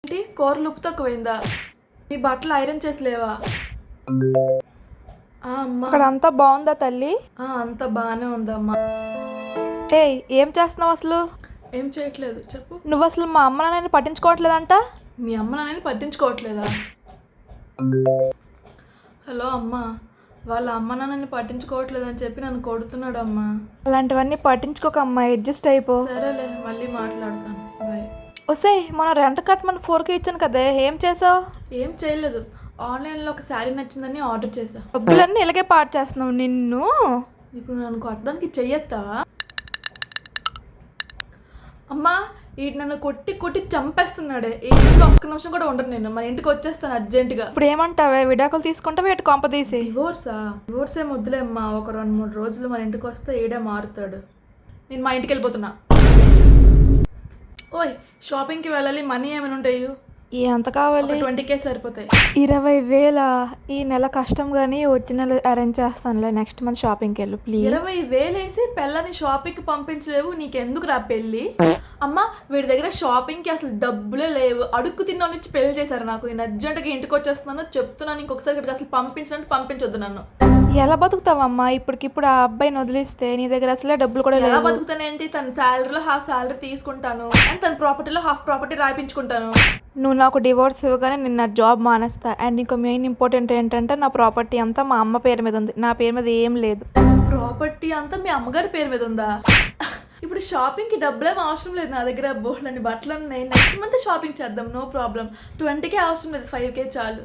ఏంటి కూరలు ఉప్పు తక్కువైందా? మీ బట్టలు ఐరన్ చేసి లేవా? అమ్మా అక్కడ అంతా బాగుందా తల్లి? అంత బాగానే ఉందమ్మా. ఏయ్, ఏం చేస్తున్నావు అసలు? ఏం చేయట్లేదు, చెప్పు. నువ్వు అసలు మా అమ్మ నాన్నని పట్టించుకోవట్లేదంట. మీ అమ్మ నాన్నని పట్టించుకోవట్లేదా? హలో అమ్మా, వాళ్ళ అమ్మ నాన్నని పట్టించుకోవట్లేదని చెప్పి నన్ను కొడుతున్నాడు అమ్మా. అలాంటివన్నీ పట్టించుకోక అమ్మా, అడ్జస్ట్ అయిపో. సరేలే, మళ్ళీ మాట్లాడతాను, బాయ్. వస్తాయి, మన రెంట్ కట్టమని 4K ఇచ్చాను కదే, ఏం చేసావు? ఏం చేయలేదు, ఆన్లైన్లో ఒక శారీ నచ్చిందని ఆర్డర్ చేసా. డబ్బులన్నీ ఇలాగే పాడు చేస్తున్నావు నిన్ను. ఇప్పుడు నన్ను కొత్తదానికి చెయ్యొత్తావా? అమ్మా, వీడు నన్ను కొట్టి కొట్టి చంపేస్తున్నాడే. ఈ ఇంట్లో ఒక్క నిమిషం కూడా ఉండను, నేను మన ఇంటికి వచ్చేస్తాను అర్జెంటుగా. ఇప్పుడు ఏమంటావే, విడాకులు తీసుకుంటావా ఎటు కొంప తీసి? డివోర్స్ ఏం వద్దులే అమ్మా, ఒక 2-3 రోజులు మన ఇంటికి వస్తే ఈడే మారుతాడు. నేను మా ఇంటికి వెళ్ళిపోతున్నా. ఓయ్, షాపింగ్కి వెళ్ళాలి, మనీ ఏమైనా ఉంటాయి? ఎంత కావాలి? 20K సరిపోతాయి. 20,000? ఈ నెల కష్టం కానీ వచ్చే నెల అరేంజ్ చేస్తానులే. నెక్స్ట్ మంత్ షాపింగ్కి వెళ్ళు ప్లీజ్. 20,000 వేసి పిల్లని షాపింగ్కి పంపించలేవు, నీకెందుకు రా పెళ్ళి? అమ్మ, వీడి దగ్గర షాపింగ్కి అసలు డబ్బులే లేవు. అడుక్కు తిన్నా నుంచి పెళ్లి చేశారు నాకు. నేను అర్జెంట్గా ఇంటికి వచ్చేస్తున్నాను చెప్తున్నాను. ఇంకొకసారి ఇక్కడికి అసలు పంపించినట్టు పంపించొద్దు నన్ను. ఎలా బతుకుతావమ్మా? ఇప్పటికిప్పుడు ఆ అబ్బాయిని వదిలిస్తే నీ దగ్గర అసలే డబ్బులు కూడా ఎలా లేవు. బతుకుతానేంటి? తన శాలరీలో హాఫ్ శాలరీ తీసుకుంటాను అండ్ తన ప్రాపర్టీలో హాఫ్ ప్రాపర్టీ రాయించుకుంటాను. నువ్వు నాకు డివోర్స్ ఇవ్వగానే నేను నా జాబ్ మానేస్తా. అండ్ ఇంకా మెయిన్ ఇంపార్టెంట్ ఏంటంటే నా ప్రాపర్టీ అంతా మా అమ్మ పేరు మీద ఉంది, నా పేరు మీద ఏం లేదు. ప్రాపర్టీ అంతా మీ అమ్మగారి పేరు మీద ఉందా? ఇప్పుడు షాపింగ్కి డబ్బులేం అవసరం లేదు, నా దగ్గర బోల్డన్ని బట్టలు ఉన్నాయి. నెక్స్ట్ మంత్ షాపింగ్ చేద్దాం, నో ప్రాబ్లం. 20K అవసరం లేదు, 5K చాలు.